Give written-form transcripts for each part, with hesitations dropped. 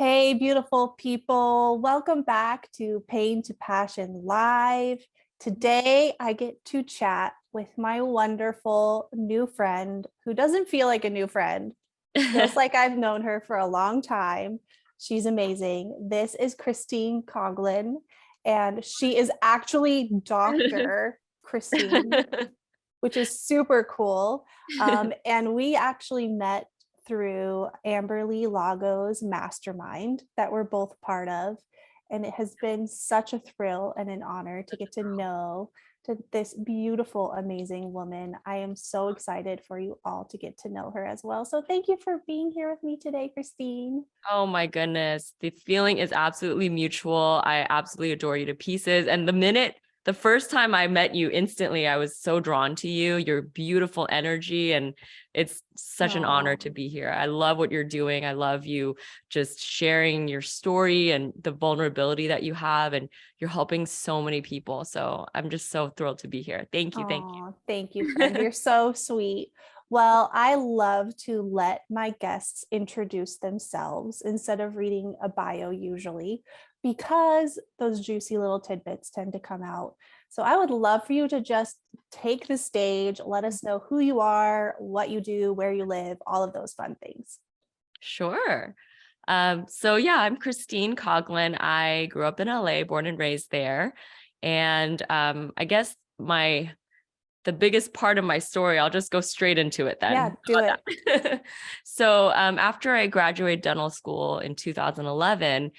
Hey, beautiful people. Welcome back to Pain to Passion Live. Today, I get to chat with my wonderful new friend who doesn't feel like a new friend, feels like I've known her for a long time. She's amazing. This is Christine Coughlin, and she is actually Dr. Christine, which is super cool. And we actually met through Amberly Lago's mastermind that we're both part of. And it has been such a thrill and an honor to get to know to this beautiful, amazing woman. I am so excited for you all to get to know her as well. So thank you for being here with me today, Christine. Oh my goodness. The feeling is absolutely mutual. I absolutely adore you to pieces. And the first time I met you, instantly, I was so drawn to you, your beautiful energy. And it's such an honor to Oh, be here. I love what you're doing. I love you just sharing your story and the vulnerability that you have. And you're helping so many people. So I'm just so thrilled to be here. Thank you. Thank oh, thank you, friend. you. You're so sweet. Well, I love to let my guests introduce themselves instead of reading a bio usually, because those juicy little tidbits tend to come out. So I would love for you to just take the stage, let us know who you are, what you do, where you live, all of those fun things. Sure. So yeah, I'm Christine Coughlin. I grew up in LA, born and raised there. And I guess the biggest part of my story, I'll just go straight into it Yeah, then. do How it. about that? So after I graduated dental school in 2011,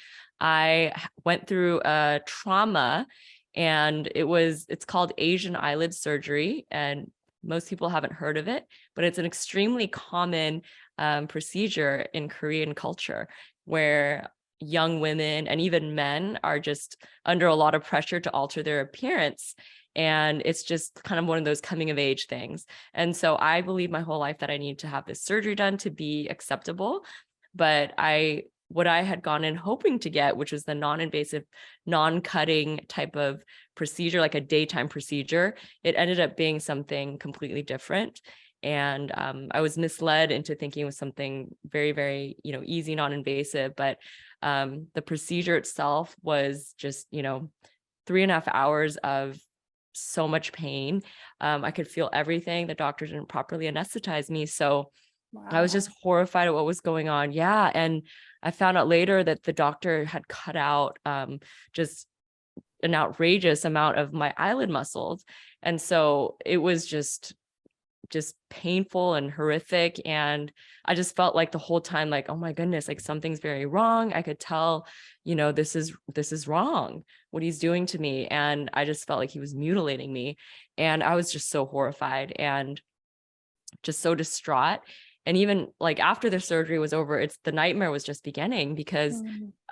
went through a trauma, and it's called Asian eyelid surgery. And most people haven't heard of it, but it's an extremely common procedure in Korean culture where young women and even men are just under a lot of pressure to alter their appearance. And it's just kind of one of those coming of age things. And so I believe my whole life that I need to have this surgery done to be acceptable. But what I had gone in hoping to get, which was the non-invasive, non-cutting type of procedure, like a daytime procedure, it ended up being something completely different. And I was misled into thinking it was something very, very, easy, non-invasive. But the procedure itself was just, 3.5 hours of so much pain. I could feel everything. The doctor didn't properly anesthetize me. So I was just Wow. horrified at what was going on. Yeah. And I found out later that the doctor had cut out just an outrageous amount of my eyelid muscles. And so it was just painful and horrific. And I just felt like the whole time, like, oh my goodness, like something's very wrong. I could tell, this is wrong, what he's doing to me. And I just felt like he was mutilating me. And I was just so horrified and just so distraught. And even like after the surgery was over, the nightmare was just beginning because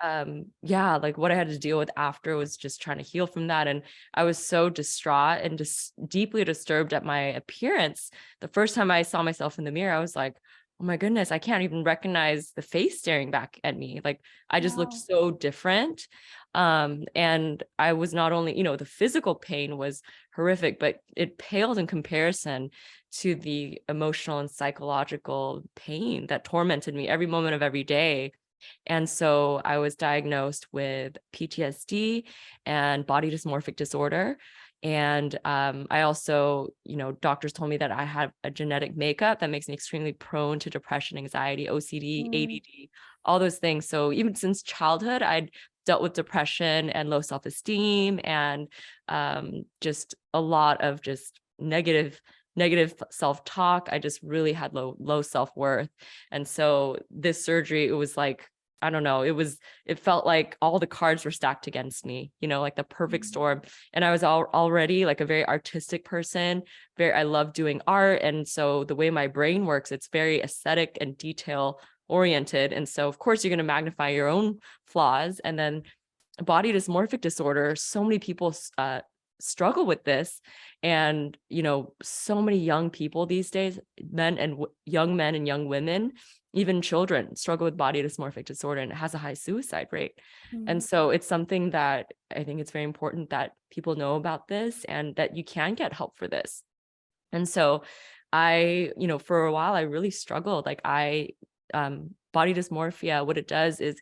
Mm. yeah, like what I had to deal with after was just trying to heal from that. And I was so distraught and just deeply disturbed at my appearance. The first time I saw myself in the mirror, I was like, oh my goodness, I can't even recognize the face staring back at me. Like I just looked Wow. so different. And I was not only, the physical pain was horrific, but it paled in comparison to the emotional and psychological pain that tormented me every moment of every day. And so I was diagnosed with PTSD and body dysmorphic disorder. And I also, doctors told me that I have a genetic makeup that makes me extremely prone to depression, anxiety, OCD, Mm. ADD, all those things. So even since childhood, I'd dealt with depression and low self-esteem and just a lot of just negative self-talk. I just really had low self-worth. And so this surgery, it was like, I don't know, it felt like all the cards were stacked against me, like the perfect Mm. storm. And I was already like a very artistic person. I love doing art. And so the way my brain works, it's very aesthetic and detail oriented. And so of course you're going to magnify your own flaws. And then body dysmorphic disorder, so many people struggle with this. And so many young people these days, young men and young women, even children, struggle with body dysmorphic disorder, and it has a high suicide rate. And Mm. so it's something that I think it's very important that people know about this and that you can get help for this. And so for a while I really struggled. Like body dysmorphia, what it does is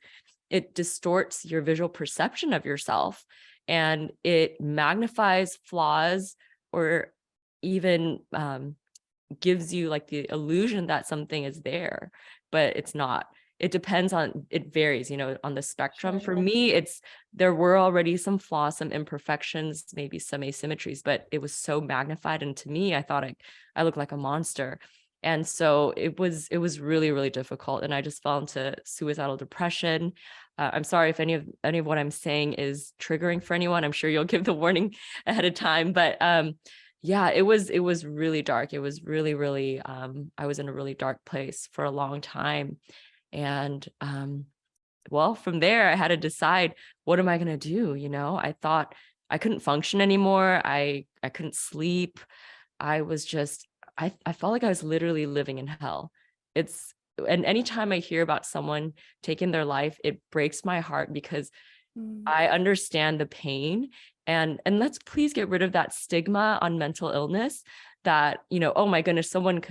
it distorts your visual perception of yourself, and it magnifies flaws, or even gives you like the illusion that something is there, but it's not. It depends on, it varies, on the spectrum. For Sure. me, there were already some flaws, some imperfections, maybe some asymmetries, but it was so magnified. And to me, I thought I looked like a monster. And so it was really, really difficult. And I just fell into suicidal depression. I'm sorry if any of what I'm saying is triggering for anyone. I'm sure you'll give the warning ahead of time, but yeah, it was really dark. It was really, really, I was in a really dark place for a long time. And well, from there, I had to decide, what am I going to do? I thought I couldn't function anymore. I couldn't sleep. I was just, I felt like I was literally living in hell. And anytime I hear about someone taking their life, it breaks my heart, because Mm. I understand the pain, and let's please get rid of that stigma on mental illness, that, oh my goodness, someone,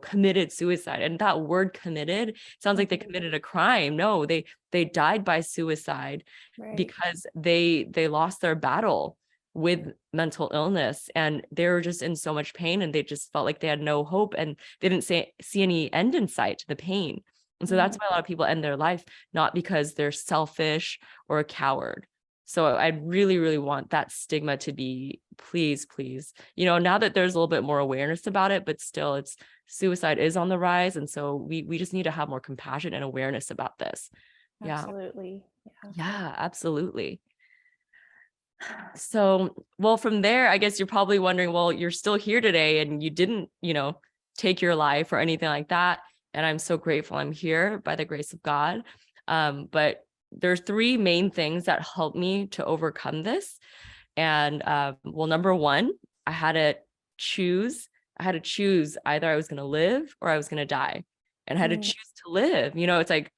committed suicide. And that word committed sounds like they committed a crime. No, they died by suicide Right. because they lost their battle with mental illness, and they were just in so much pain, and they just felt like they had no hope, and they didn't see any end in sight to the pain. And so that's why a lot of people end their life, not because they're selfish or a coward. So I really, really want that stigma to be, please, please, now that there's a little bit more awareness about it, but still suicide is on the rise. And so we just need to have more compassion and awareness about this. Yeah. Absolutely. Yeah. Yeah, absolutely. So, well, from there, I guess you're probably wondering, well, you're still here today and you didn't, take your life or anything like that. And I'm so grateful I'm here by the grace of God. But there's three main things that helped me to overcome this. And well, number one, I had to choose. Either I was going to live or I was going to die. And I had to choose to live. It's like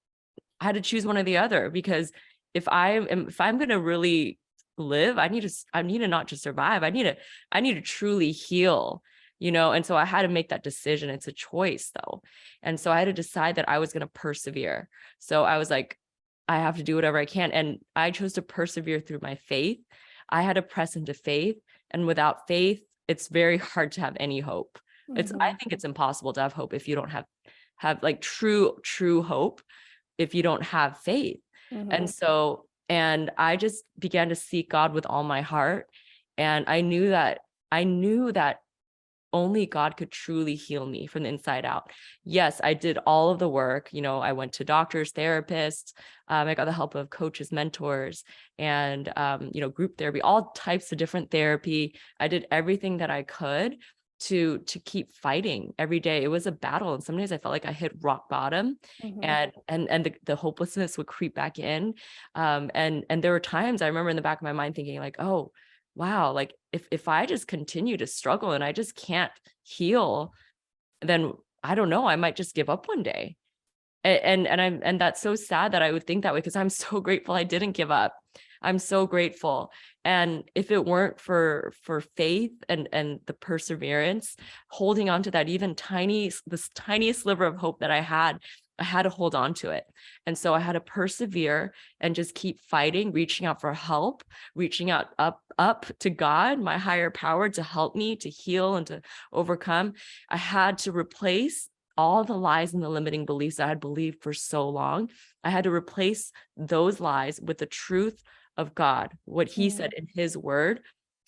I had to choose one or the other, because if I'm going to really live, I need to not just survive. I need to truly heal. And so I had to make that decision. It's a choice though. And so I had to decide that I was going to persevere. So I was like, I have to do whatever I can. And I chose to persevere through my faith. I had to press into faith. And without faith, it's very hard to have any hope. I think it's impossible to have hope if you don't have like true hope, if you don't have faith. And so, and I just began to seek God with all my heart. And I knew that only God could truly heal me from the inside out. Yes, I did all of the work. I went to doctors, therapists. I got the help of coaches, mentors, and, group therapy, all types of different therapy. I did everything that I could to keep fighting every day. It was a battle. And some days I felt like I hit rock bottom, and the hopelessness would creep back in. And there were times I remember in the back of my mind thinking like, oh, wow, like if I just continue to struggle and I just can't heal, then I don't know, I might just give up one day. And that's so sad that I would think that way, because I'm so grateful I didn't give up. I'm so grateful. And if it weren't for faith and the perseverance, holding on to that this tiniest sliver of hope that I had to hold on to it. And so I had to persevere and just keep fighting, reaching out for help, reaching out up to God, my higher power, to help me to heal and to overcome. I had to replace all the lies and the limiting beliefs I had believed for so long. I had to replace those lies with the truth of God, what he said in his word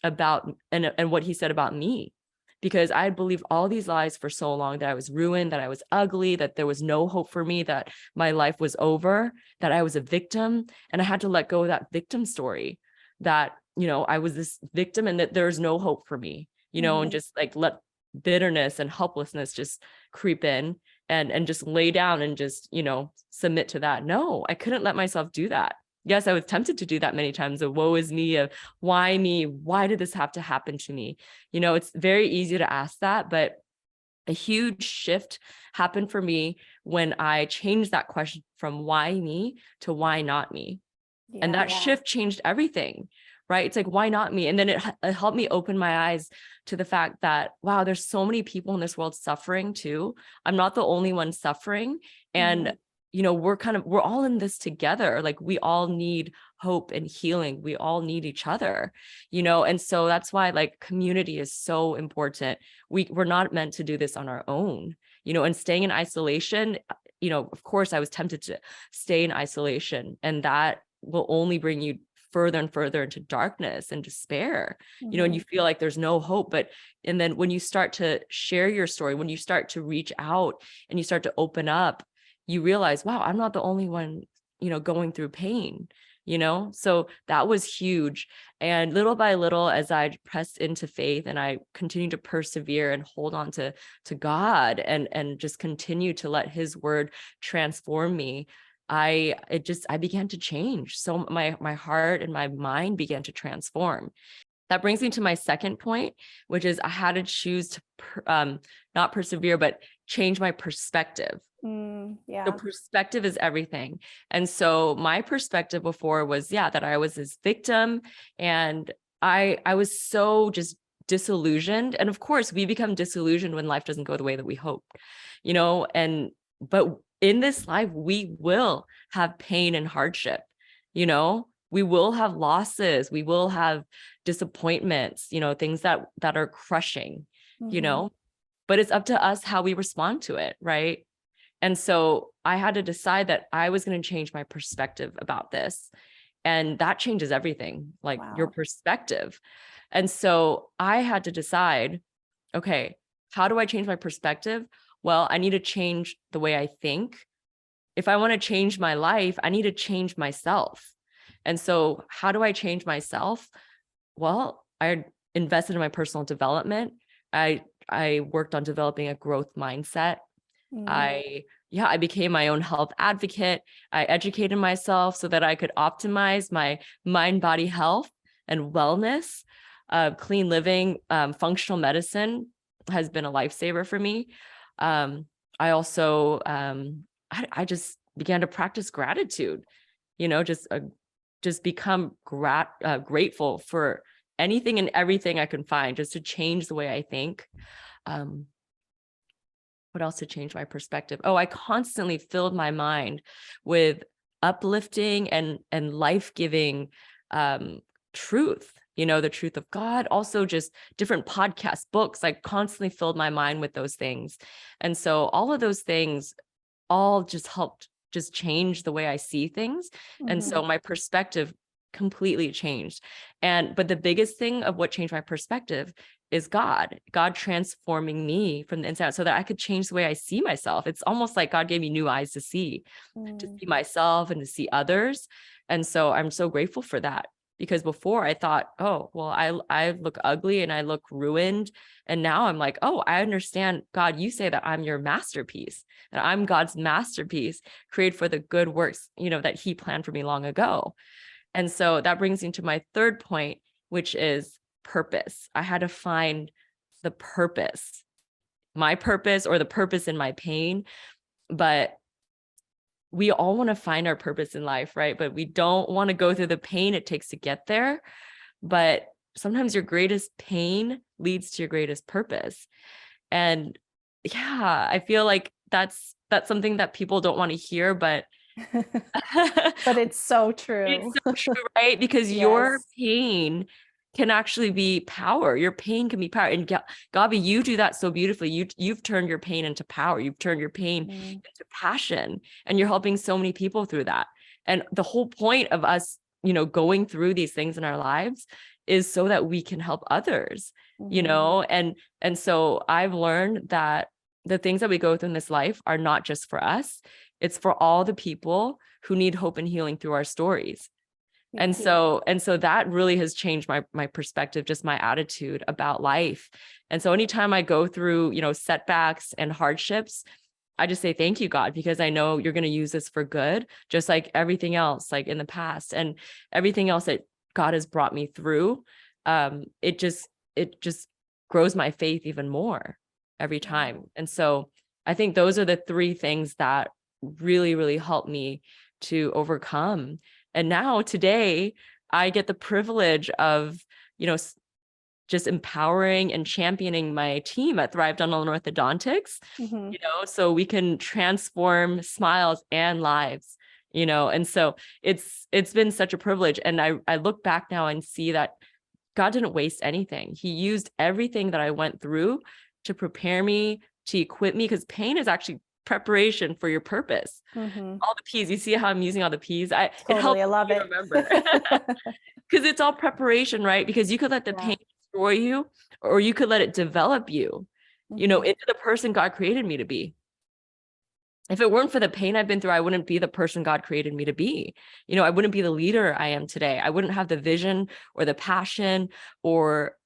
about, and what he said about me. Because I had believed all these lies for so long, that I was ruined, that I was ugly, that there was no hope for me, that my life was over, that I was a victim. And I had to let go of that victim story, that, I was this victim and that there's no hope for me, and just like let bitterness and helplessness just creep in and just lay down and just, submit to that. No, I couldn't let myself do that. Yes, I was tempted to do that many times. Of woe is me, of why me? Why did this have to happen to me? It's very easy to ask that, but a huge shift happened for me when I changed that question from why me to why not me. And that shift changed everything, right? It's like, why not me? And then it helped me open my eyes to the fact that, wow, there's so many people in this world suffering too. I'm not the only one suffering. And we're all in this together. Like we all need hope and healing. We all need each other, and so that's why like community is so important. We're not meant to do this on our own, and staying in isolation, of course I was tempted to stay in isolation, and that will only bring you further and further into darkness and despair, and you feel like there's no hope. And then when you start to share your story, when you start to reach out and you start to open up, you realize, wow, I'm not the only one, going through pain, so that was huge. And little by little, as I pressed into faith and I continued to persevere and hold on to God and just continue to let his word transform me, I began to change. So my heart and my mind began to transform. That brings me to my second point, which is I had to choose to not persevere, but change my perspective. Yeah. So perspective is everything. And so my perspective before was, that I was this victim, and I was so just disillusioned. And of course, we become disillusioned when life doesn't go the way that we hope, but in this life, we will have pain and hardship, we will have losses, we will have disappointments, things that are crushing, but it's up to us how we respond to it, right? And so I had to decide that I was going to change my perspective about this. And that changes everything, like your perspective. And so I had to decide, okay, how do I change my perspective? Well, I need to change the way I think. If I want to change my life, I need to change myself. And so how do I change myself? Well, I invested in my personal development. I worked on developing a growth mindset. I became my own health advocate. I educated myself so that I could optimize my mind, body health and wellness. Clean living, functional medicine has been a lifesaver for me. I also, I just began to practice gratitude, just become grateful for anything and everything I can find, just to change the way I think. What else to change my perspective? Oh, I constantly filled my mind with uplifting and life-giving truth, the truth of God, also just different podcasts, books. I constantly filled my mind with those things. And so all of those things all just helped just change the way I see things. And so my perspective completely changed. But the biggest thing of what changed my perspective is God transforming me from the inside out so that I could change the way I see myself. It's almost like God gave me new eyes to see myself and to see others. And so I'm so grateful for that, because before I thought, oh, well, I look ugly and I look ruined. And now I'm like, oh, I understand, God, you say that I'm your masterpiece, that I'm God's masterpiece, created for the good works, that he planned for me long ago. And so that brings me to my third point, which is purpose. I had to find the purpose, my purpose, or the purpose in my pain. But we all want to find our purpose in life, right? But we don't want to go through the pain it takes to get there. But sometimes your greatest pain leads to your greatest purpose. And I feel like that's something that people don't want to hear, but but it's so true. It's so true, right? Because your pain can actually be power. Your pain can be power. And Gabi, you do that so beautifully. You've turned your pain into power. You've turned your pain into passion, and you're helping so many people through that. And the whole point of us, going through these things in our lives is so that we can help others, and so I've learned that the things that we go through in this life are not just for us. It's for all the people who need hope and healing through our stories. And so that really has changed my perspective, just my attitude about life. And so anytime I go through, setbacks and hardships, I just say, thank you, God, because I know you're going to use this for good, just like everything else, like in the past and everything else that God has brought me through. It just grows my faith even more every time. And so I think those are the three things that really, really helped me to overcome. And now today I get the privilege of, just empowering and championing my team at Thrive Dental Orthodontics, Mhm. so we can transform smiles and lives, and so it's been such a privilege. And I look back now and see that God didn't waste anything. He used everything that I went through to prepare me, to equip me, because pain is actually preparation for your purpose. Mhm. All the P's, you see how I'm using all the P's? It Totally. helps I love me it. remember. Because it's all preparation, right? Because you could let the Yeah. pain destroy you, or you could let it develop you, Mhm. into the person God created me to be. If it weren't for the pain I've been through, I wouldn't be the person God created me to be. I wouldn't be the leader I am today. I wouldn't have the vision or the passion or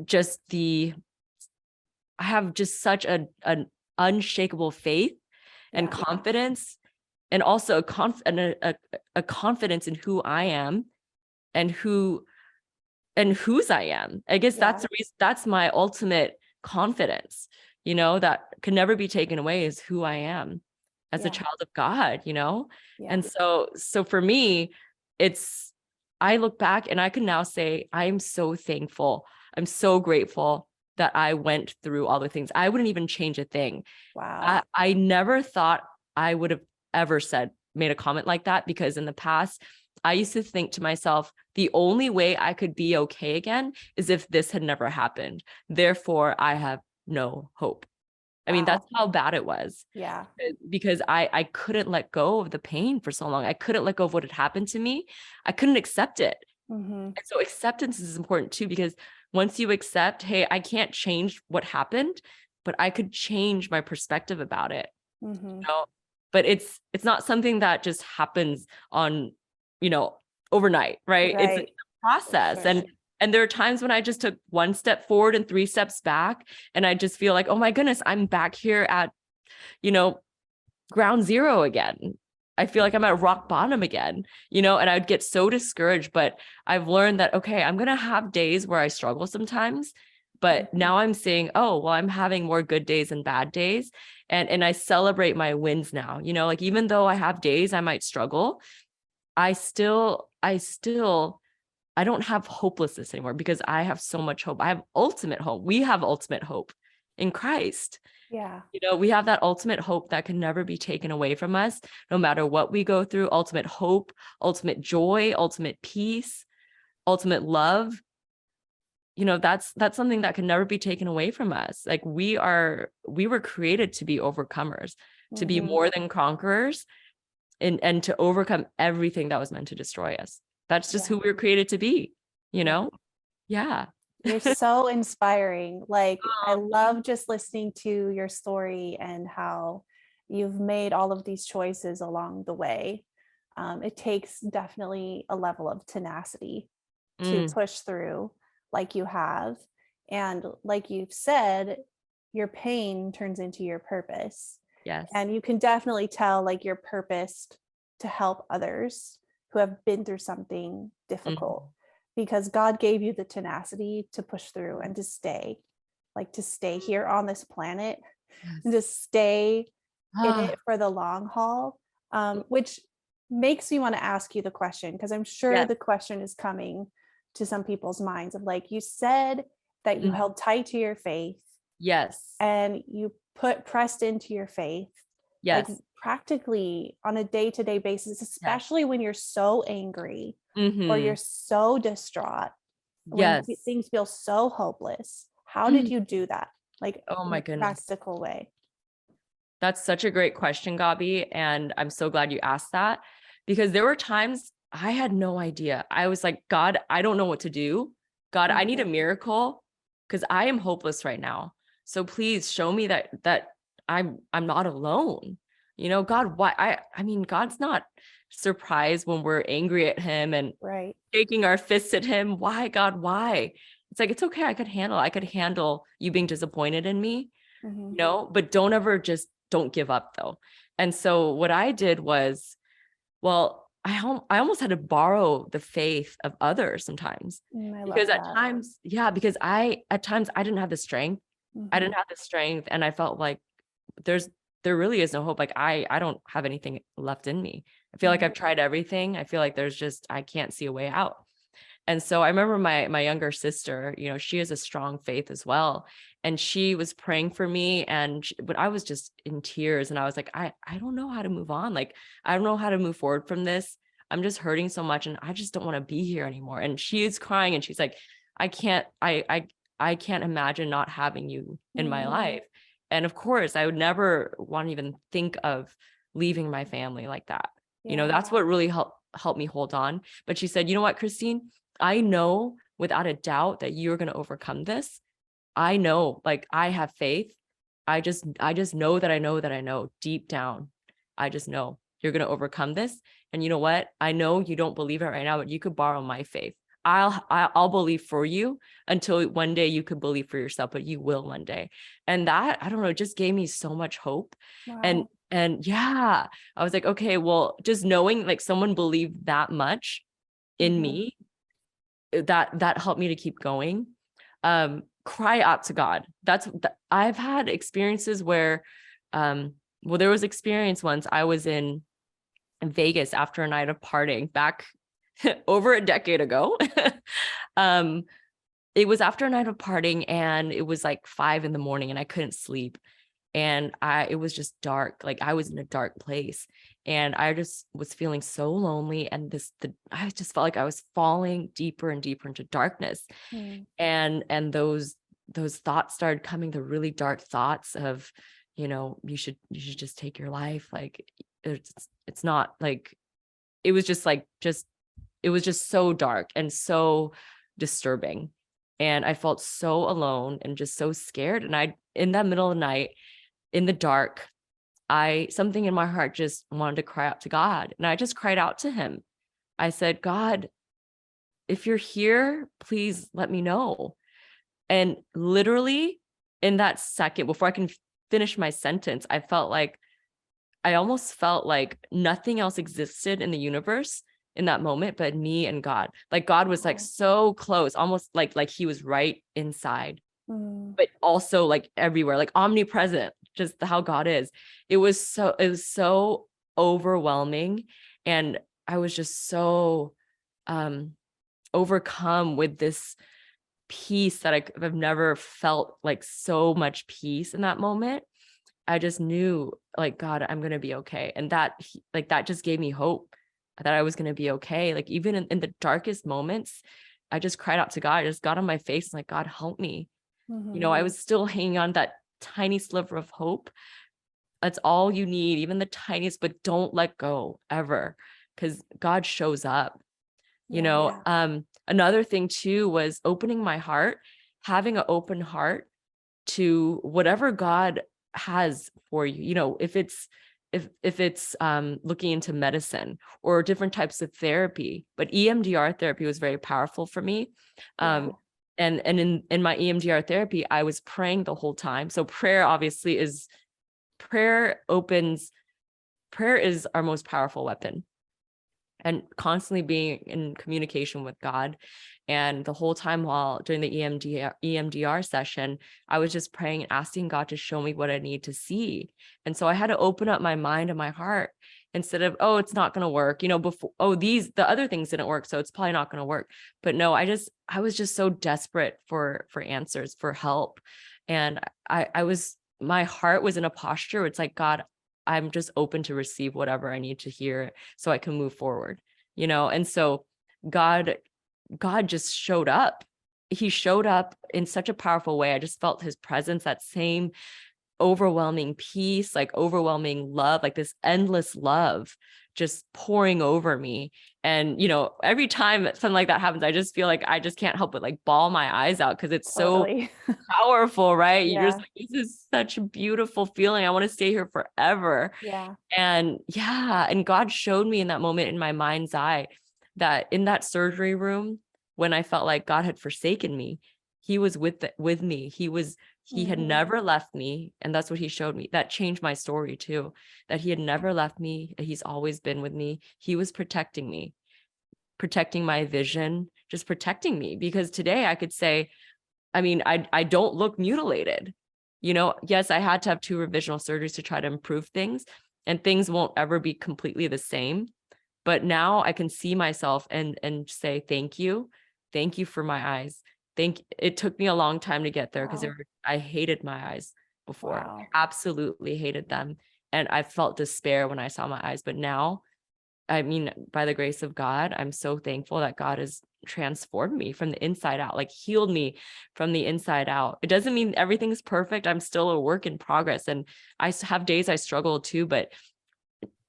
just I have just such an unshakable faith and Yeah. confidence, and also a confidence in who I am and whose I am. I guess that's Yeah. the reason, that's my ultimate confidence, that can never be taken away, is who I am as a Yeah. child of God. Yeah. And so for me, it's, I look back and I can now say, I am so thankful. I'm so grateful that I went through all the things. I wouldn't even change a thing. Wow. I never thought I would have ever made a comment like that, because in the past, I used to think to myself, the only way I could be okay again is if this had never happened. Therefore, I have no hope. I mean, Wow. that's how bad it was, Yeah. because I couldn't let go of the pain for so long. I couldn't let go of what had happened to me. I couldn't accept it. Mhm. And so acceptance is important too, because once you accept, hey, I can't change what happened, but I could change my perspective about it. Mhm. But it's not something that just happens on, overnight, right? It's a Right. For process. sure. And there are times when I just took one step forward and three steps back, and I just feel like, oh my goodness, I'm back here at, you know ground zero again. I feel like I'm at rock bottom again, and I'd get so discouraged. But I've learned that, okay, I'm going to have days where I struggle sometimes, but Mhm. now I'm saying, oh, well, I'm having more good days and bad days. And I celebrate my wins now, like, even though I have days I might struggle, I don't have hopelessness anymore, because I have so much hope. I have ultimate hope. We have ultimate hope in Christ. Yeah. We have that ultimate hope that can never be taken away from us, no matter what we go through. Ultimate hope, ultimate joy, ultimate peace, ultimate love. That's something that can never be taken away from us. Like, we were created to be overcomers, to be Mhm. more than conquerors, and to overcome everything that was meant to destroy us. That's just Yeah. who we were created to be, you Yeah. know? Yeah. You're so inspiring. Like, I Oh, love just listening to your story and how you've made all of these choices along the way. It takes definitely a level of tenacity to mm, push through like you have. And like you've said, your pain turns into your purpose. yes. And you can definitely tell like you're purposed to help others who have been through something difficult, Mhm. because God gave you the tenacity to push through and to stay here on this planet and Yes. to stay in Ah, it for the long haul. Which makes me want to ask you the question, because I'm sure yes. the question is coming to some people's minds of like, you said that you Mhm. held tight to your faith Yes. and you pressed into your faith, like Yes. practically on a day-to-day basis, Yes. especially when you're so angry or you're Mhm. so distraught, when Yes. things feel so hopeless. How did Mhm. you do that, like Oh in my a goodness. practical way? That's such a great question, Gabi. And I'm so glad you asked that, because there were times I had no idea. I was like, God, I don't know what to do. God, I need a Mhm. miracle, because I am hopeless right now. So please show me that I'm not alone. God, why I mean, God's not surprised when we're angry at him and Right. shaking our fists at him. Why, God, why? It's like, it's okay. I could handle you being disappointed in me, Mhm. but don't give up though. And so what I did was, well, I almost had to borrow the faith of others sometimes, I because love at that. times, yeah, because at times I didn't have the strength. I Mhm. didn't have the strength. And I felt like there's, there really is no hope. Like, I don't have anything left in me. I feel like Mhm. I've tried everything. I feel like I can't see a way out. And so I remember my younger sister, she has a strong faith as well. And she was praying for me. But I was just in tears, and I was like, I don't know how to move on. Like, I don't know how to move forward from this. I'm just hurting so much, and I just don't want to be here anymore. And she is crying, and she's like, I can't imagine not having you in my life. And of course, I would never want to even think of leaving my family like that. That's what really helped me hold on. But she said, you know what, Christine, I know without a doubt that you're going to overcome this. I know, like, I have faith. I just know that I know deep down. I just know you're going to overcome this. And you know what? I know you don't believe it right now, but you could borrow my faith. I'll believe for you until one day you could believe for yourself, but you will one day. And that, I don't know, it just gave me so much hope. Wow. And yeah, I was like, okay, well, just knowing like someone believed that much in me, that helped me to keep going. Cry out to God. I've had experiences where, there was experience once I was in Vegas after a night of partying back over a decade ago. It was after a night of partying, and it was like 5 a.m, and I couldn't sleep. And it was just dark. Like, I was in a dark place, and I just was feeling so lonely. And I just felt like I was falling deeper and deeper into darkness. And those thoughts started coming, the really dark thoughts of, you should just take your life. Like, it's not like, it was just like, it was just so dark and so disturbing. And I felt so alone and just so scared. And in that middle of the night, in the dark, something in my heart just wanted to cry out to God. And I just cried out to him. I said, God, if you're here, please let me know. And literally in that second, before I can finish my sentence, I almost felt like nothing else existed in the universe in that moment but me and God. Like, God was like so close, almost like he was right inside, but also like everywhere, like omnipresent, just how God is. It was so overwhelming. And I was just so overcome with this peace that I've never felt, like so much peace in that moment. I just knew, like, God, I'm going to be okay. And that just gave me hope that I was going to be okay. Like, even in the darkest moments, I just cried out to God. I just got on my face and like, God, help me. I was still hanging on that tiny sliver of hope. That's all you need, even the tiniest, but don't let go ever, because God shows up. Another thing too was opening my heart, having an open heart to whatever God has for you. If it's looking into medicine or different types of therapy, but EMDR therapy was very powerful for me. And in my EMDR therapy, I was praying the whole time. So prayer is our most powerful weapon, and constantly being in communication with God. And the whole time while during the EMDR session, I was just praying and asking God to show me what I need to see. And so I had to open up my mind and my heart instead of, oh, it's not going to work, before, oh, the other things didn't work, so it's probably not going to work. But no, I was just so desperate for answers, for help. And my heart was in a posture where it's like, God, I'm just open to receive whatever I need to hear so I can move forward, And so God just showed up. He showed up in such a powerful way. I just felt his presence, that same overwhelming peace, like overwhelming love, like this endless love just pouring over me. And, every time something like that happens, I just feel like I just can't help but like bawl my eyes out, because it's Totally. so powerful, right? You're Yeah. just like, this is such a beautiful feeling. I want to stay here forever. Yeah. And God showed me in that moment in my mind's eye that in that surgery room, when I felt like God had forsaken me, he was with me. He had never left me. And that's what he showed me. That changed my story too, that he had never left me. He's always been with me. He was protecting me, protecting my vision, just protecting me. Because today I could say, I mean, I don't look mutilated. Yes, I had to have 2 revisional surgeries to try to improve things, and things won't ever be completely the same. But now I can see myself and say thank you, Thank you for my eyes. It took me a long time to get there because Wow. I hated my eyes before. Wow. I absolutely hated them. And I felt despair when I saw my eyes. But now, I mean, by the grace of God, I'm so thankful that God has transformed me from the inside out, like healed me from the inside out. It doesn't mean everything's perfect. I'm still a work in progress. And have days I struggle too, but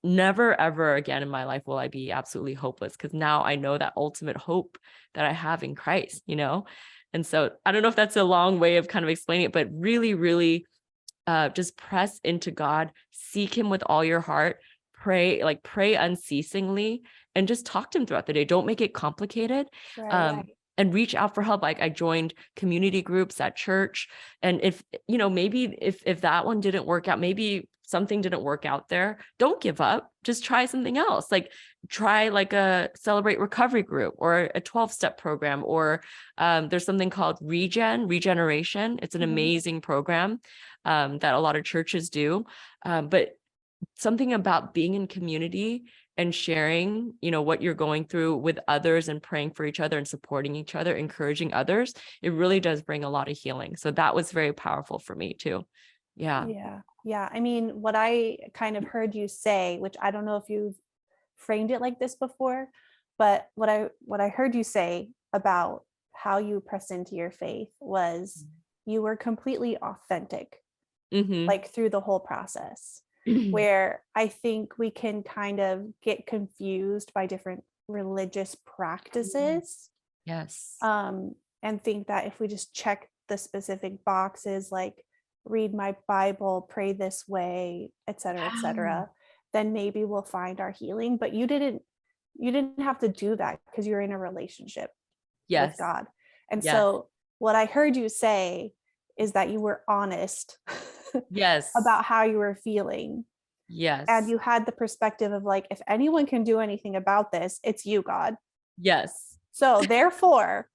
never, ever again in my life will I be absolutely hopeless, because now I know that ultimate hope that I have in Christ, you know? And so I don't know if that's a long way of kind of explaining it, but really, really just press into God, seek him with all your heart, pray unceasingly, and just talk to him throughout the day. Don't make it complicated. Right. And reach out for help. Like I joined community groups at church. And if, maybe if that one didn't work out, maybe something didn't work out there, don't give up. Just try something else. Like try like a Celebrate Recovery group or a 12-step program, or there's something called Regeneration. It's an amazing program that a lot of churches do. But something about being in community and sharing, what you're going through with others and praying for each other and supporting each other, encouraging others, it really does bring a lot of healing. So that was very powerful for me too. Yeah. Yeah. Yeah. I mean, what I kind of heard you say, which I don't know if you've framed it like this before, but what I heard you say about how you pressed into your faith was you were completely authentic, Mm-hmm. like through the whole process, where I think we can kind of get confused by different religious practices, Yes. and think that if we just check the specific boxes, like read my Bible, pray this way, et cetera, then maybe we'll find our healing. But you didn't have to do that because you're in a relationship with Yes. God. And Yes. so what I heard you say is that you were honest Yes. about how you were feeling. Yes. And you had the perspective of like, if anyone can do anything about this, it's you, God. Yes. So therefore,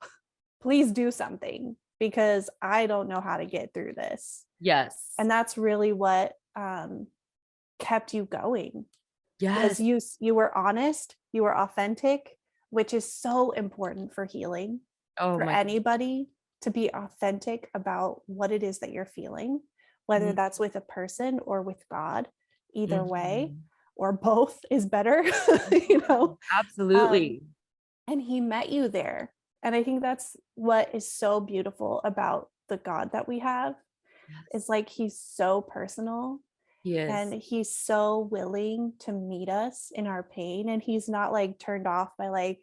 please do something, because I don't know how to get through this. Yes. And that's really what kept you going. Yes. Was you were honest, you were authentic, which is so important for healing. Oh For my. anybody to be authentic about what it is that you're feeling, whether that's with a person or with God, either way, or both is better, Absolutely. And he met you there. And I think that's what is so beautiful about the God that we have. Yes. It's like he's so personal. He is. And he's so willing to meet us in our pain. And he's not like turned off by like,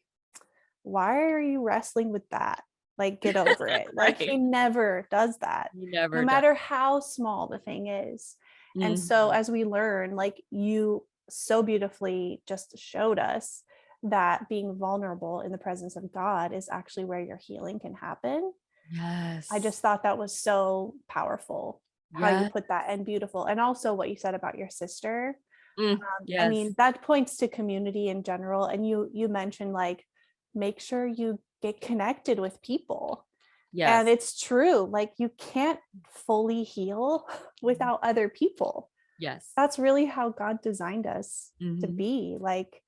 why are you wrestling with that? Like, get over it. Like he never does that. He never No does. matter how small the thing is. And so as we learn, like you so beautifully just showed us that being vulnerable in the presence of God is actually where your healing can happen. Yes. I just thought that was so powerful, how you put that, and beautiful. And also what you said about your sister. Yes. I mean, that points to community in general. And you mentioned like, make sure you get connected with people. Yes. And it's true. Like you can't fully heal without other people. Yes. That's really how God designed us to be. Like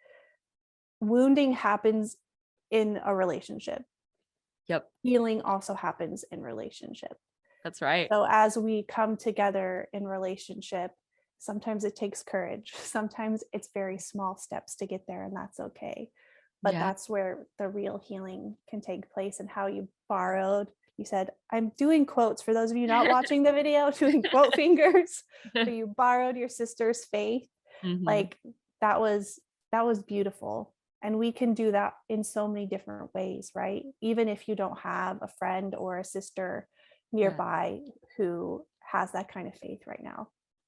wounding happens in a relationship. Yep. Healing also happens in relationship. That's right. So as we come together in relationship, sometimes it takes courage. Sometimes it's very small steps to get there, and that's okay. But that's where the real healing can take place, and how you said, I'm doing quotes for those of you not watching the video, doing quote fingers. So you borrowed your sister's faith. Like that was beautiful. And we can do that in so many different ways, right? Even if you don't have a friend or a sister nearby who has that kind of faith right now.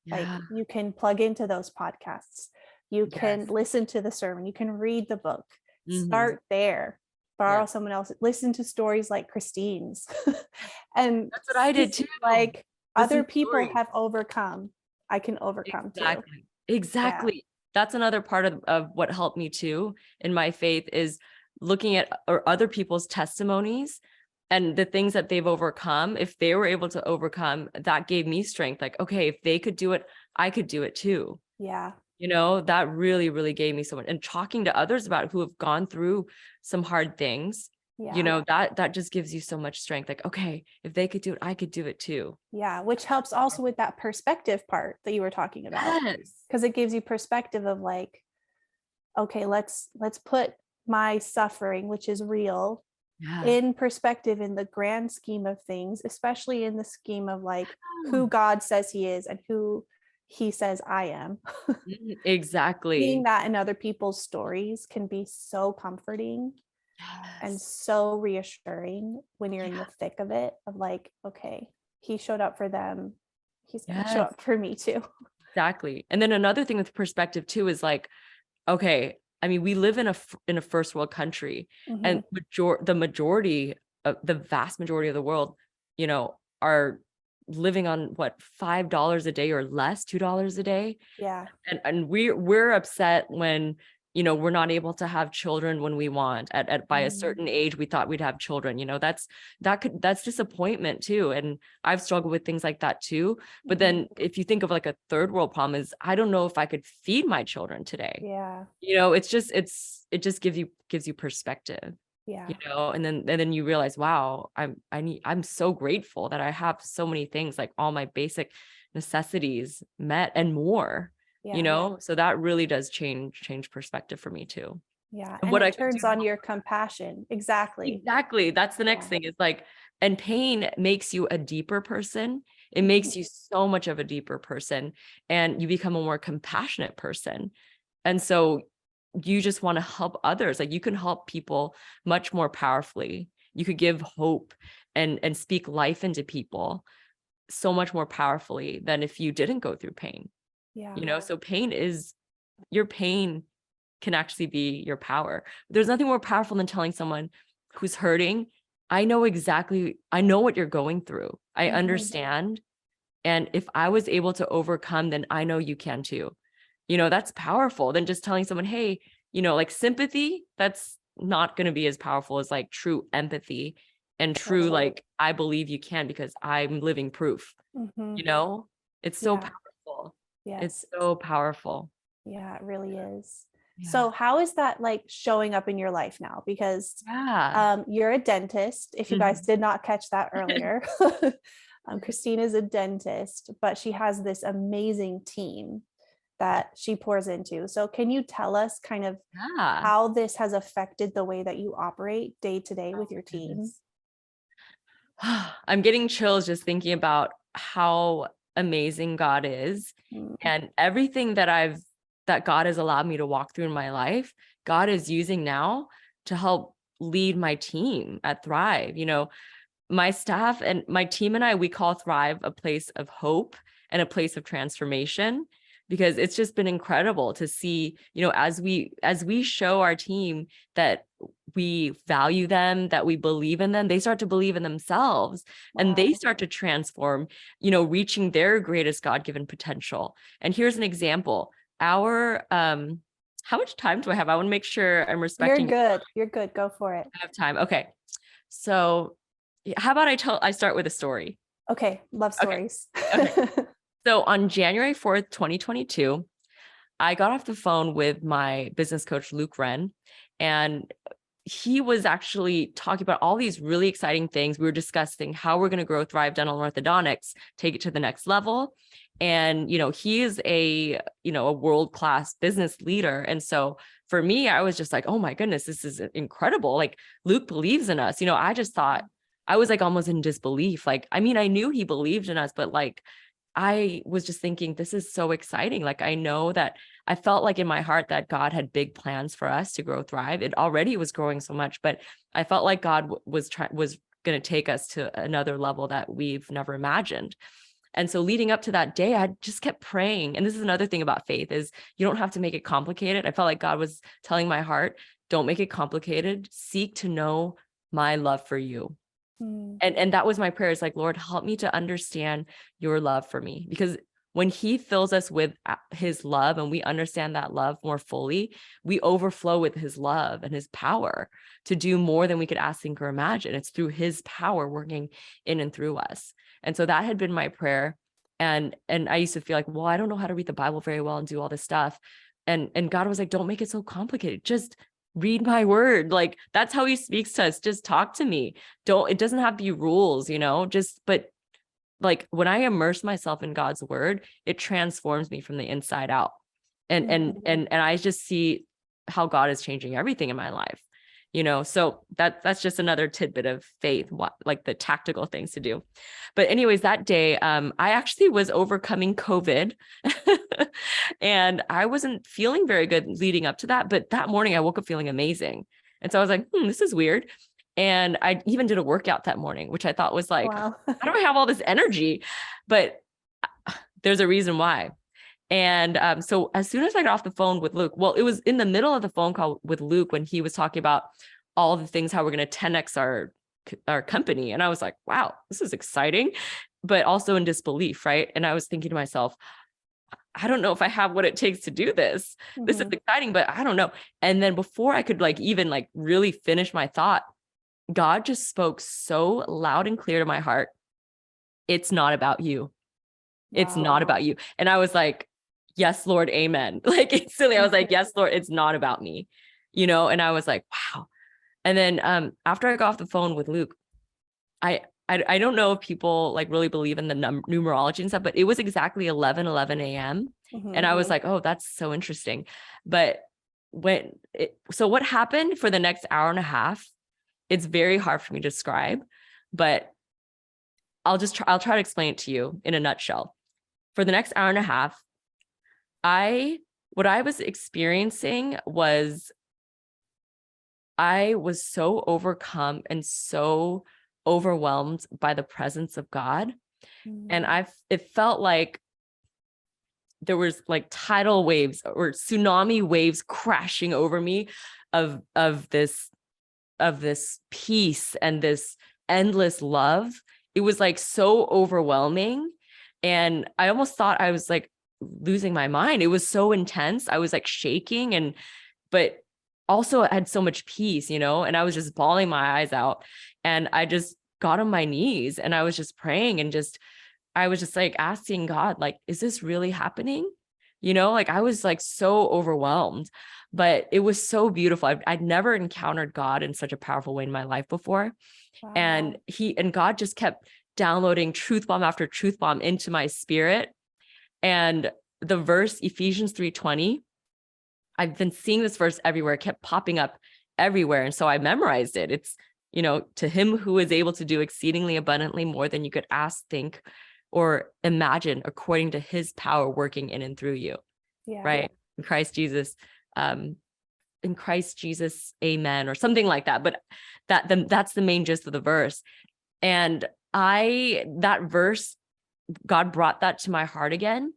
Like you can plug into those podcasts. You can listen to the sermon. You can read the book. Start there. Borrow someone else. Listen to stories like Christine's. And that's what I did too. Like other people have overcome. I can overcome too. Exactly. Yeah. That's another part of what helped me too in my faith, is looking at other people's testimonies and the things that they've overcome. If they were able to overcome, that gave me strength. Like, okay, if they could do it, I could do it too. Yeah. That really, really gave me so much. And talking to others about who have gone through some hard things, Yeah. that just gives you so much strength. Like, okay, if they could do it, I could do it too. Yeah, which helps also with that perspective part that you were talking about, Yes. because it gives you perspective of like, okay, let's put my suffering, which is real, Yeah. in perspective in the grand scheme of things, especially in the scheme of like who God says he is and who he says I am. Seeing Exactly. that in other people's stories can be so comforting and Yes. so reassuring when you're in Yeah. the thick of it, of like, okay, he showed up for them. He's going to show Yes. up for me too. Exactly. And then another thing with perspective too is like, okay, I mean, we live in a first world country, Mhm. and the majority of the vast majority of the world, are living on what, $5 a day or less, $2 a day. Yeah. And we're upset when, we're not able to have children when we want. At by a Mhm. certain age, we thought we'd have children. That's disappointment too. And I've struggled with things like that too. But Mhm. then if you think of like a third world problem, is I don't know if I could feed my children today. Yeah. It just gives you perspective, Yeah. and then you realize, wow, I'm so grateful that I have so many things, like all my basic necessities met and more. Yeah. So that really does change perspective for me too. Yeah. And And what it I could do turns to on help. your compassion. Exactly. Exactly. That's the next Yeah. thing, is like, and pain makes you a deeper person. It Mhm. makes you so much of a deeper person, and you become a more compassionate person. And so you just want to help others. Like, you can help people much more powerfully. You could give hope and speak life into people so much more powerfully than if you didn't go through pain. Yeah. So your pain can actually be your power. There's nothing more powerful than telling someone who's hurting, I know what you're going through. I Mhm. understand. And if I was able to overcome, then I know you can too. That's powerful than just telling someone, hey, like sympathy, that's not going to be as powerful as like true empathy and true, Totally. like, I believe you can because I'm living proof, Mhm. it's so Yeah. powerful. It's Yes. so powerful. Yeah, it really is. Yeah. So how is that like showing up in your life now? Because Yeah. you're a dentist. If you guys Mhm. did not catch that earlier, Christine is a dentist, but she has this amazing team that she pours into. So can you tell us kind of Yeah. how this has affected the way that you operate day to day Oh with your my team? goodness. I'm getting chills just thinking about how amazing God is, Mm. and everything that God has allowed me to walk through in my life. God is using now to help lead my team at Thrive. My staff and my team and I, we call Thrive a place of hope and a place of transformation, because it's just been incredible to see, as we show our team that we value them, that we believe in them, they start to believe in themselves, and they Wow. start to transform, reaching their greatest God-given potential. And here's an example. Our how much time do I have? I want to make sure I'm You're respecting. good. You're good. Go for it. I have time. Okay. So how about I start with a story? Okay. Love Okay. stories. Okay. So on January 4th, 2022, I got off the phone with my business coach, Luke Wren, and he was actually talking about all these really exciting things. We were discussing how we're going to grow Thrive Dental Orthodontics, take it to the next level. And, he is a world-class business leader. And so for me, I was just like, oh my goodness, this is incredible. Like, Luke believes in us. I just thought, I was like almost in disbelief. Like, I mean, I knew he believed in us, but like, I was just thinking, this is so exciting. Like, I know that I felt like in my heart that God had big plans for us to grow Thrive. It already was growing so much, but I felt like God was going to take us to another level that we've never imagined. And so leading up to that day, I just kept praying. And this is another thing about faith, is you don't have to make it complicated. I felt like God was telling my heart, don't make it complicated. Seek to know my love for you. Mm. And that was my prayer, is like, Lord, help me to understand your love for me. Because when he fills us with his love and we understand that love more fully, we overflow with his love and his power to do more than we could ask, think, or imagine. It's through his power working in and through us. And so that had been my prayer. And I used to feel like, well, I don't know how to read the Bible very well and do all this stuff. And God was like, don't make it so complicated. Just read my word. Like that's how he speaks to us. Just talk to me. It doesn't have to be rules, but like when I immerse myself in God's word, it transforms me from the inside out. And I just see how God is changing everything in my life. So that's just another tidbit of faith, like the tactical things to do. But anyways, that day, I actually was overcoming COVID and I wasn't feeling very good leading up to that. But that morning I woke up feeling amazing. And so I was like, this is weird. And I even did a workout that morning, which I thought was like, Wow. I don't have all this energy, but there's a reason why. And so as soon as I got off the phone with Luke, well, it was in the middle of the phone call with Luke when he was talking about all the things, how we're going to 10x our company. And I was like, wow, this is exciting, but also in disbelief, right? And I was thinking to myself, I don't know if I have what it takes to do this. This is exciting, but I don't know. And then before I could even really finish my thought, God just spoke so loud and clear to my heart. It's not about you. It's not about you. And I was like, yes, Lord, amen. Like instantly I was like, yes, Lord, it's not about me, and I was like, wow. And then after I got off the phone with Luke, I don't know if people really believe in the numerology and stuff, but it was exactly 11 a.m. And I was like, oh, that's so interesting. But so what happened for the next hour and a half, it's very hard for me to describe, but I'll try to explain it to you in a nutshell. For the next hour and a half, what I was experiencing was I was so overcome and so overwhelmed by the presence of God. And it felt like there was tidal waves or tsunami waves crashing over me of this peace and this endless love. It was so overwhelming. And I almost thought I was losing my mind. It was so intense. I was shaking but also I had so much peace, and I was just bawling my eyes out. And I just got on my knees and I was just praying and I was just asking God, is this really happening? I was so overwhelmed, but it was so beautiful. I'd never encountered God in such a powerful way in my life before. Wow. And God just kept downloading truth bomb after truth bomb into my spirit. And the verse Ephesians 3:20, I've been seeing this verse everywhere, it kept popping up everywhere. And so I memorized it. It's, to him who is able to do exceedingly abundantly more than you could ask, think, or imagine, according to his power working in and through you. Yeah. Right. In Christ Jesus, amen, or something like that. But that's the main gist of the verse. And that verse, God brought that to my heart again.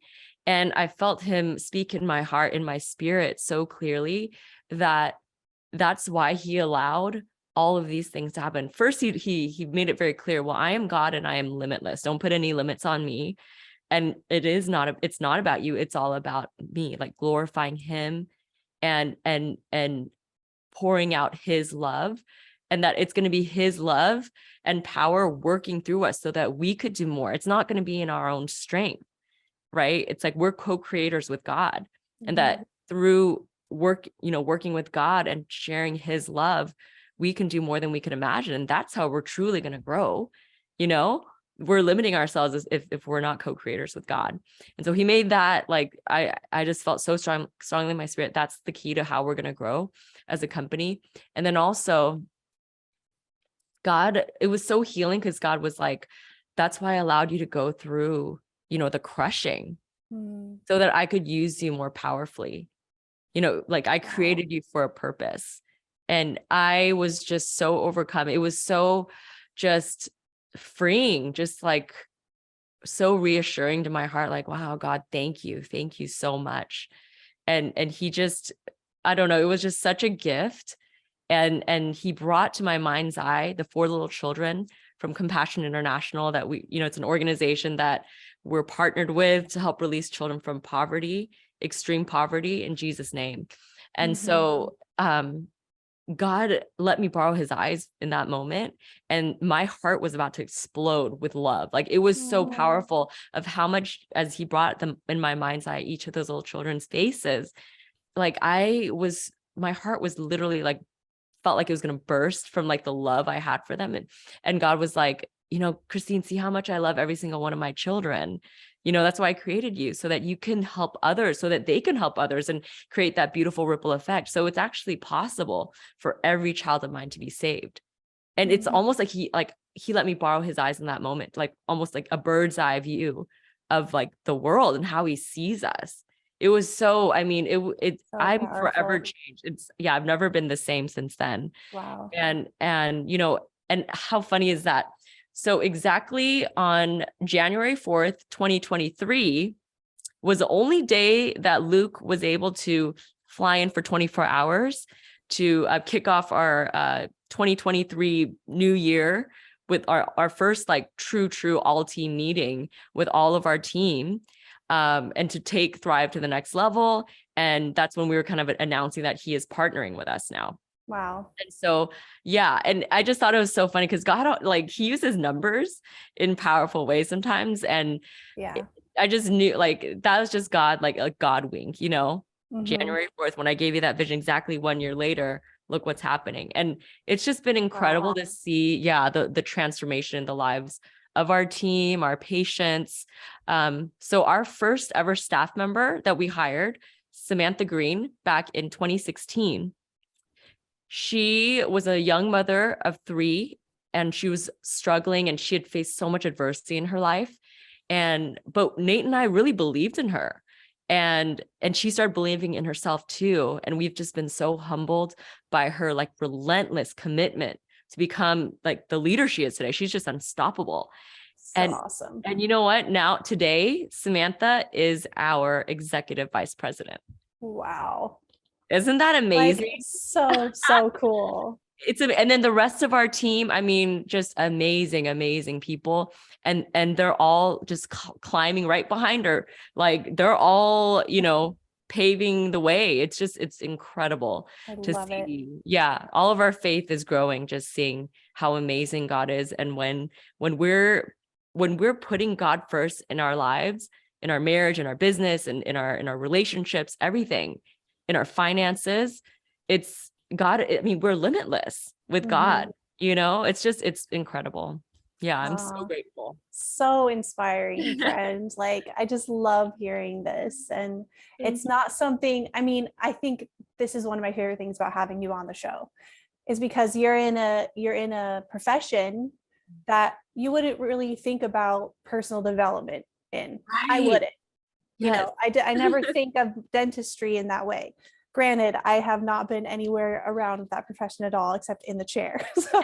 And I felt him speak in my heart, in my spirit so clearly that's why he allowed all of these things to happen. First, he made it very clear, well, I am God and I am limitless. Don't put any limits on me. And it's not about you. It's all about me, glorifying him and pouring out his love, and that it's going to be his love and power working through us so that we could do more. It's not going to be in our own strength, right? It's we're co-creators with God, and that through working with God and sharing his love, we can do more than we could imagine. And that's how we're truly going to grow. We're limiting ourselves if we're not co-creators with God. And so he made that, I just felt so strongly in my spirit. That's the key to how we're going to grow as a company. And then also God, it was so healing because God was like, that's why I allowed you to go through, the crushing so that I could use you more powerfully. I created you for a purpose. And I was just so overcome. It was so just freeing, just so reassuring to my heart, wow, God, thank you so much. And he just, I don't know, it was just such a gift. And he brought to my mind's eye the 4 little children from Compassion International that it's an organization that we're partnered with to help release children from poverty, extreme poverty, in Jesus' name. And so God let me borrow his eyes in that moment. And my heart was about to explode with love. It was so powerful of how much, as he brought them in my mind's eye, each of those little children's faces, I was my heart was literally like, felt like it was going to burst from like the love I had for them. And God was like, Christine, see how much I love every single one of my children. That's why I created you, so that you can help others, so that they can help others and create that beautiful ripple effect. So it's actually possible for every child of mine to be saved. And it's almost like he let me borrow his eyes in that moment, like almost like a bird's eye view of like the world and how he sees us. It was so, I mean, So I'm forever powerful. changed. I've never been the same since then. Wow. And and how funny is that? So exactly on January 4th, 2023 was the only day that Luke was able to fly in for 24 hours to kick off our 2023 new year with our first like true all team meeting with all of our team, and to take Thrive to the next level. And that's when we were kind of announcing that he is partnering with us now. Wow. And so, yeah. And I just thought it was so funny because God, like, he uses numbers in powerful ways sometimes. And Yeah. I just knew, like, that was just God, like a God wink, Mm-hmm. January 4th, when I gave you that vision, exactly 1 year later, look what's happening. And it's just been incredible Wow. to see, the transformation in the lives of our team, our patients. So our first ever staff member that we hired, Samantha Green, back in 2016, she was a young mother of 3, and she was struggling, and she had faced so much adversity in her life. But Nate and I really believed in her, and she started believing in herself too. And we've just been so humbled by her like relentless commitment to become like the leader she is today. She's just unstoppable. So And awesome. you know what? Now today, Samantha is our executive vice president. Wow. Isn't that Like amazing? so cool. And then the rest of our team, I mean, just amazing people. And they're all just climbing right behind her. Like they're all, paving the way. It's incredible I to love it. see. Yeah. All of our faith is growing, just seeing how amazing God is. And when we're putting God first in our lives, in our marriage, in our business, and in our relationships, everything, in our finances, it's God. I mean, we're limitless with God, Mm-hmm. it's incredible. Yeah. I'm so grateful. So inspiring, friend. Like, I just love hearing this. And Thank it's not something, I mean, I think this is one of my favorite things about having you on the show, is because you're in a profession that you wouldn't really think about personal development in. I Right. wouldn't. Yes. I never think of dentistry in that way. Granted, I have not been anywhere around that profession at all except in the chair. So,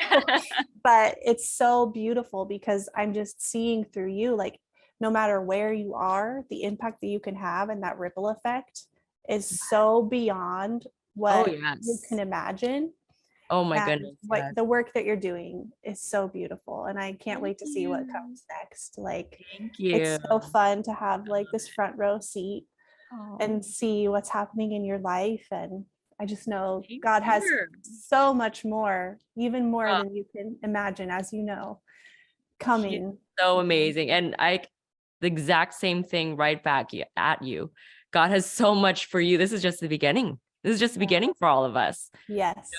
but it's so beautiful because I'm just seeing through you, like, no matter where you are, the impact that you can have and that ripple effect is so beyond Oh, what you can yes. imagine. Oh my And goodness. what Yes. the work that you're doing is so beautiful. And I can't Thank wait to see what you. comes next. Like, Thank it's you. so fun to have I like love this front row seat it. Oh, and see what's happening in your life. And I just know thank God has you. so much more, even more Oh, than you can imagine, as you know, he's coming. so amazing. And the exact same thing right back at you. God has so much for you. This is just the beginning. This is just the Yeah. beginning for all of us. Yes.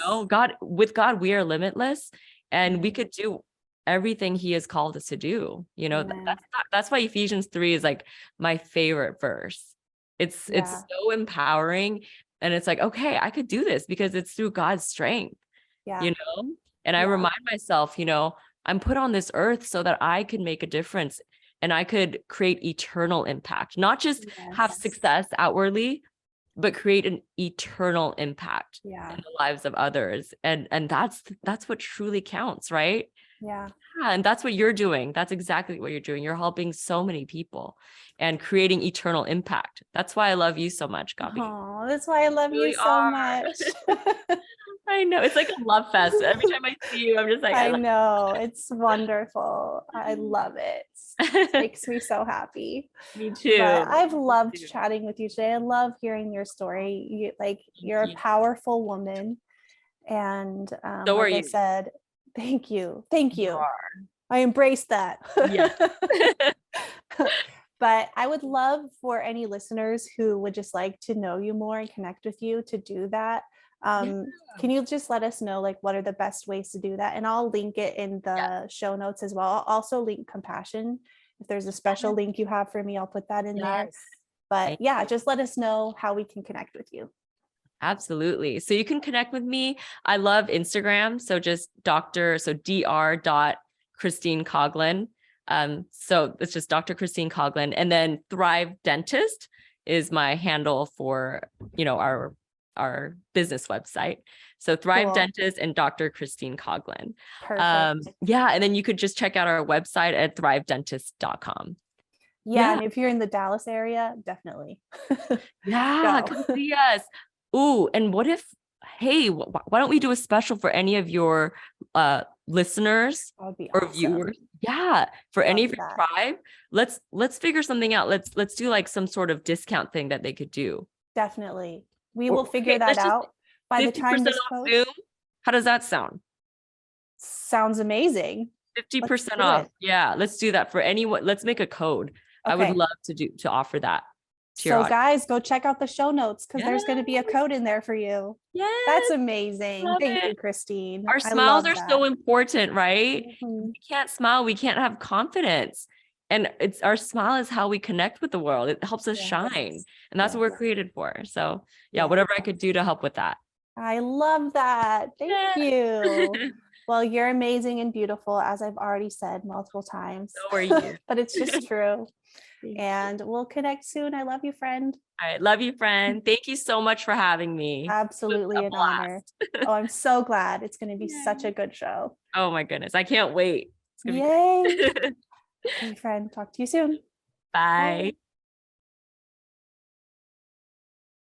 With God, we are limitless, and we Mhm. could do everything he has called us to do. Amen. That's why Ephesians 3 is like my favorite verse. It's Yeah. so empowering, and it's like, okay, I could do this because it's through God's strength, you Yeah. know? And I Yeah. remind myself, I'm put on this earth so that I could make a difference, and I could create eternal impact, not just have Yes. success outwardly, but create an eternal impact in Yeah. the lives of others. And that's what truly counts, right? Yeah. Yeah, and that's what you're doing. That's exactly what you're doing. You're helping so many people and creating eternal impact. That's why I love you so much, Gabi. Oh, that's why I love You you really so are. much. I know. It's like a love fest. Every time I see you, I'm just like, I I like know. It's wonderful. I you. love it. Makes me so happy. Me But too. I've Me loved too. chatting with you today. I love hearing your story. Thank You're a you. powerful woman. And So are like I you. said, thank you. Thank You you. are. I embrace that. Yes. But I would love for any listeners who would just like to know you more and connect with you to do that. Can you just let us know like what are the best ways to do that? And I'll link it in the show notes as well. I'll also link Compassion. If there's a special link you have for me, I'll put that in there. Yes. But Thank yeah, you. just let us know how we can connect with you. Absolutely. So you can connect with me. I love Instagram. So just Dr. Christine Coughlin. So it's just Dr. Christine Coughlin. And then Thrive Dentist is my handle for, our business website. So Thrive Cool. Dentist and Dr. Christine Coughlin. Perfect. Yeah. And then you could just check out our website at thrivedentist.com. Yeah, and if you're in the Dallas area, definitely. Yeah, Go. come see us. Ooh, and what if, hey, why don't we do a special for any of your listeners That would be or awesome. viewers? Yeah, for any of Love your that. tribe. Let's figure something out. Let's do like some sort of discount thing that they could do. Definitely. We Or will figure that let's just out by the time 50% this off Zoom. posts. How does that sound? Sounds amazing. Let's 50% do off. it. Yeah, let's do that for anyone. Let's make a code. I would Okay. love to offer that to your So audience. guys, go check out the show notes because there's going to be a Yes, code in there for you. That's yes, amazing. love Thank you, it. Christine. Our I smiles love are that. so important, right? Mhm. We can't smile, we can't have confidence. And it's our smile is how we connect with the world. It helps us Yes. shine. And that's what we're Yes. created for. So yeah, Yes. whatever I could do to help with that. I love that. Thank Yeah. you. Well, you're amazing and beautiful, as I've already said multiple times, So are you. but it's just true. Thank you. And we'll connect soon. I love you, friend. All right. Love you, friend. Thank you so much for having me. It was Absolutely a an honor. blast. Oh, I'm so glad. It's going to be such Yay. a good show. Oh my goodness. I can't wait. It's gonna be Yay. great. Okay, friend. Talk to you soon. Bye.